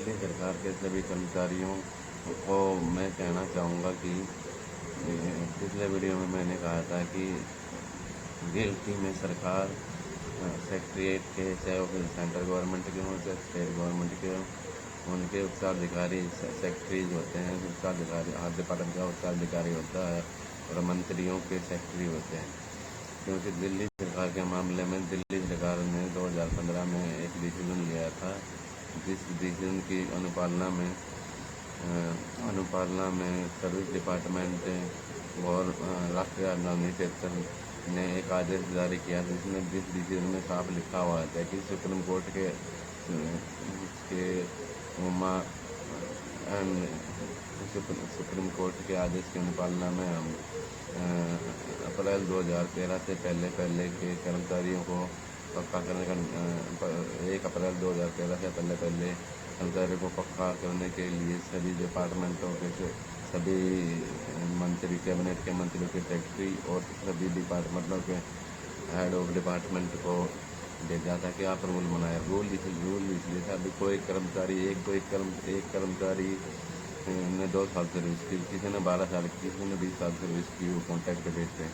दिल्ली सरकार के सभी कर्मचारियों को मैं कहना चाहूँगा कि पिछले वीडियो में मैंने कहा था कि गिल्टी में सरकार सेक्रेटरीट के, चाहे वो सेंट्रल गवर्नमेंट के हों चाहे स्टेट गवर्नमेंट के हों, उनके उच्चाधिकारी सेक्रेटरीज होते हैं। उच्चाधिकारी हर डिपार्टमेंट का उच्चाधिकारी होता है और मंत्रियों के सेक्रेटरी होते हैं। क्योंकि दिल्ली सरकार के मामले में दिल्ली सरकार ने 2015 में एक डिसीजन लिया था, जिस डिसीजन की अनुपालना में सर्विस डिपार्टमेंट और राष्ट्रीय राजधानी क्षेत्र ने एक आदेश जारी किया, जिसमें जिस डिसीजन में साफ लिखा हुआ था कि सुप्रीम कोर्ट के सुप्रीम कोर्ट के आदेश की अनुपालना में हम अप्रैल 2013 से पहले के कर्मचारियों को पक्का करने का 1 अप्रैल 2013 से पहले कर्मचारियों को पक्का करने के लिए सभी डिपार्टमेंटों के सभी मंत्री, कैबिनेट के मंत्रियों के सेक्रेटरी और सभी डिपार्टमेंटों के हेड ऑफ डिपार्टमेंट को भेजा था कि आप रूल बनाए। रूल इसलिए था, अभी कोई कर्मचारी एक कर्मचारी ने 2 साल सर्विस की, किसी ने 12 साल की, किसी ने 20 साल सर्विस की वो कॉन्ट्रैक्ट बेस पे,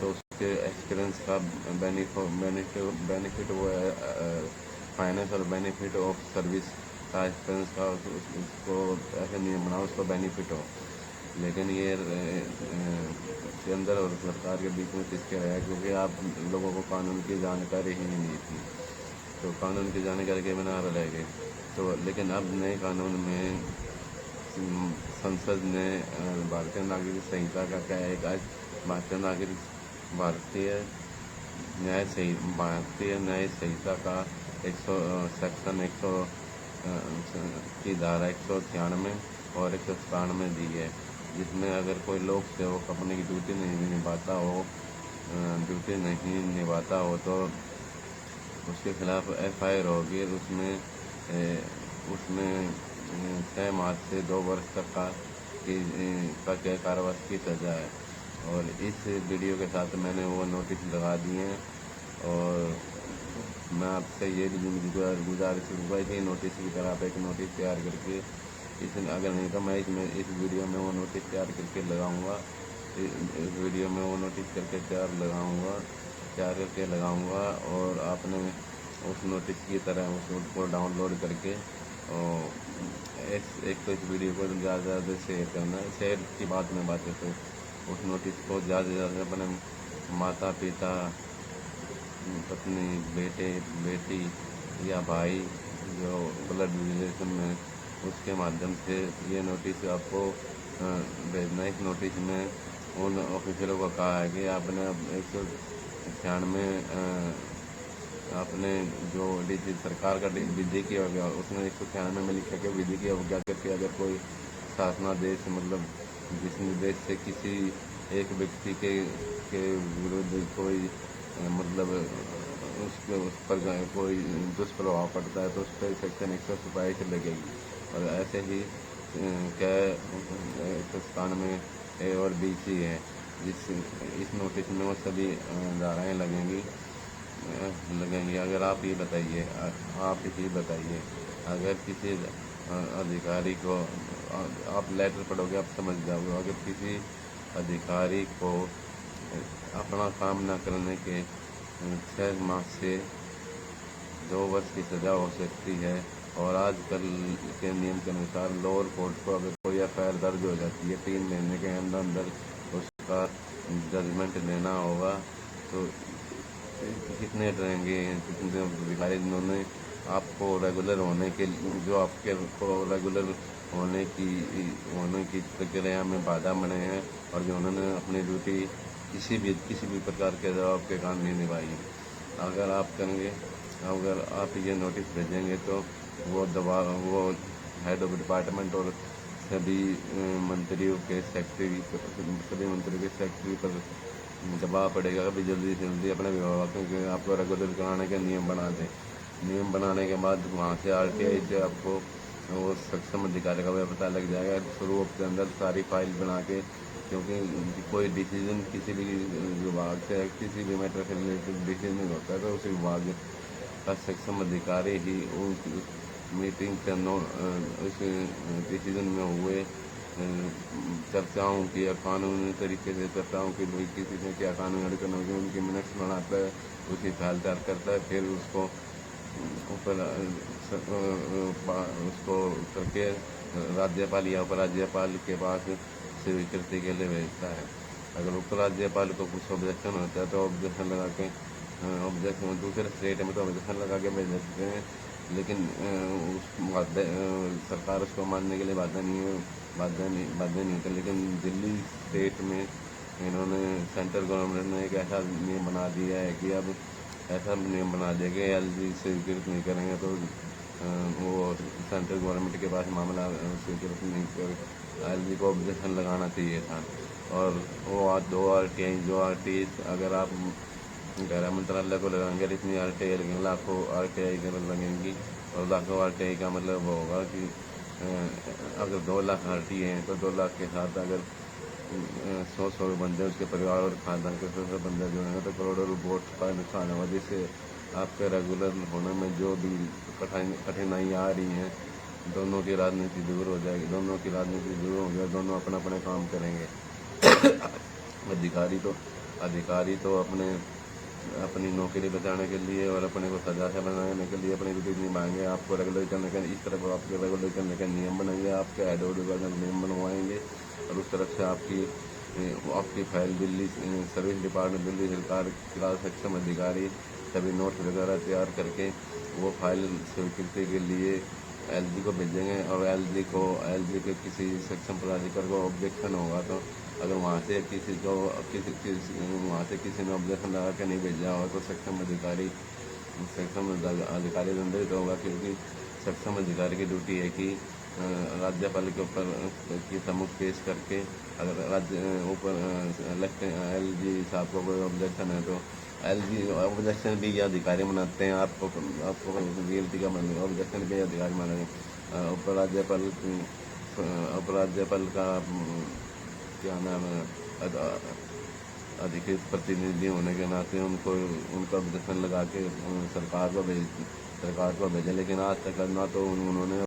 तो उसके एक्सपीरियंस का बेनिफिट वो फाइनेंस और बेनिफिट ऑफ सर्विस का एक्सपीरियंस का उसको ऐसे नियम बनाओ उसको बेनिफिट हो। लेकिन ये केंद्र और सरकार के बीच में किसके रहा, क्योंकि आप लोगों को कानून की जानकारी ही नहीं थी, तो कानून की जानकारी के बिना रह गए। तो लेकिन अब नए कानून में संसद ने भारतीय नागरिक संहिता का क्या है, भारतीय न्याय संहिता का सेक्शन 100 की धारा 196 और 197 दी है, जिसमें अगर कोई लोक सेवक अपनी ड्यूटी नहीं निभाता हो तो उसके खिलाफ FIR होगी। उसमें 6 माह से 2 वर्ष तक का कारावास की सजा है। और इस वीडियो के साथ मैंने वो नोटिस लगा दिए हैं और मैं आपसे ये गुजारिश करूँगा कि नोटिस की तरह आप एक नोटिस तैयार करके अगर नहीं तो मैं इस वीडियो में वो नोटिस तैयार करके लगाऊंगा, इस वीडियो में वो नोटिस करके तैयार करके लगाऊंगा और आपने उस नोटिस की तरह उसको डाउनलोड करके और एक तो इस वीडियो को ज़्यादा शेयर करना है। शेयर की बात है तो उस नोटिस को ज़्यादा से ज़्यादा अपने माता पिता, पत्नी, बेटी या भाई जो ब्लड रिलेशन में, उसके माध्यम से ये नोटिस आपको भेजना है। इस नोटिस में उन ऑफिसरों को कहा है कि आपने 196 आपने जो सरकार का विधि की हो गया उसमें 196 में लिखा कि विधि की अवज्ञा करके अगर कोई शासनादेश मतलब जिस निर्देश से किसी एक व्यक्ति के विरुद्ध कोई मतलब उस पर कोई दुष्प्रभाव पड़ता है तो उस पर सेक्शन 127 लगेगी। और ऐसे ही क्या 197 A और B C है, इस नोटिस में वो सभी धाराएँ लगेंगी। अगर आप ही बताइए अगर किसी अधिकारी को आप लेटर पढ़ोगे आप समझ जाओगे, अगर किसी अधिकारी को अपना काम न करने के 6 माह से 2 वर्ष की सज़ा हो सकती है। और आजकल के नियम के अनुसार लोअर कोर्ट को अगर कोई FIR दर्ज हो जाती है 3 महीने के अंदर उसका जजमेंट लेना होगा। तो कितने रहेंगे कितने अधिकारी जिन्होंने आपको रेगुलर होने के जो आपके को रेगुलर होने की प्रक्रिया में बाधा बने हैं और जो उन्होंने अपनी ड्यूटी किसी भी प्रकार के जवाब के काम नहीं निभाई। अगर आप ये नोटिस भेजेंगे तो वो हेड ऑफ डिपार्टमेंट और सभी मंत्रियों के सेक्रेटरी पर दबाव पड़ेगा कि जल्दी से जल्दी अपने विभागों के आपको रेगुलर कराने के नियम बना दें। नियम बनाने के बाद वहाँ से RTI से आपको वो सक्षम अधिकारी का पता लग जाएगा। शुरू के अंदर सारी फाइल बना के, क्योंकि कोई डिसीजन किसी भी विभाग से किसी भी मैटर से रिलेटेड डिसीजन होता है तो उस विभाग का सक्षम अधिकारी ही मीटिंग का उस डिसीजन में हुए चर्चाओं की या कानूनी तरीके से चर्चाओं की भाई किसी ने क्या कानूनी अड़चन होगी उनकी मिनट्स बनाता है, उसकी ख्याल तैयार करता है, फिर उसको ऊपर उसको करके राज्यपाल या उपराज्यपाल के पास स्वीकृति के लिए भेजता है। अगर उपराज्यपाल को कुछ ऑब्जेक्शन होता है तो ऑब्जेक्शन लगा के ऑब्जेक्शन दूसरे स्टेट में तो ऑब्जेक्शन लगा के भेज देते हैं, लेकिन सरकार उसको मानने के लिए बाध्य नहीं होता। लेकिन दिल्ली स्टेट में इन्होंने सेंट्रल गवर्नमेंट ने एक ऐसा नियम बना दिया है कि अब ऐसा नियम बना दिया कि एलजी स्वीकृत नहीं करेंगे तो वो सेंट्रल गवर्नमेंट के पास मामला स्वीकृत नहीं कर एलजी को ऑब्जेक्शन लगाना चाहिए था। और वो दो RTI अगर आप गृह मंत्रालय को लगाएंगे इतनी RTI लगेंगे, लाखों RTI लगेंगी। और लाखों RTI का मतलब वो होगा कि अगर 2 लाख RTI हैं तो 2 लाख के साथ अगर 100 बंदे उसके परिवार और खानदान के 100 बंदे जुड़ेंगे तो करोड़ों वोट का नुकसान होगा, जिससे आपके रेगुलर होने में जो भी कठिनाइयाँ आ रही हैं दोनों की राजनीति दूर हो जाएगी, दोनों की राजनीति दूर हो गया, दोनों अपना अपने काम करेंगे। अधिकारी तो अपनी नौकरी बचाने के लिए और अपने को सजा से बनाने के लिए अपनी ड्यूटी निभाएंगे। आपको रेगुलर करने का इस तरफ आपके रेगुलर करने का नियम बनाएंगे, आपके एडोड का नियम बनवाएंगे और उस तरफ से आपकी file Delhi service department Delhi सरकार का सक्षम अधिकारी सभी नोट्स वगैरह तैयार करके वो फाइल स्वीकृति के लिए एलजी को भेजेंगे। और एलजी के किसी सक्षम पदाधिकारी को ऑब्जेक्शन होगा तो अगर वहाँ से किसी ने ऑब्जेक्शन लगा के नहीं भेजा होगा तो सक्षम अधिकारी दंडित होगा, क्योंकि सक्षम अधिकारी की ड्यूटी है कि राज्यपाल के ऊपर की सम्मुख पेश करके अगर एलजी साहब को कोई ऑब्जेक्शन है तो एलजी ऑब्जेक्शन भी अधिकारी मनाते हैं। आपको गिनती का ऑब्जेक्शन भी अधिकारी मानेंगे। उपराज्यपाल का क्या नाम है अधिकृत प्रतिनिधि होने के नाते उनका ऑब्जेक्शन लगा के सरकार को भेजें, लेकिन आज तक ना तो उन्होंने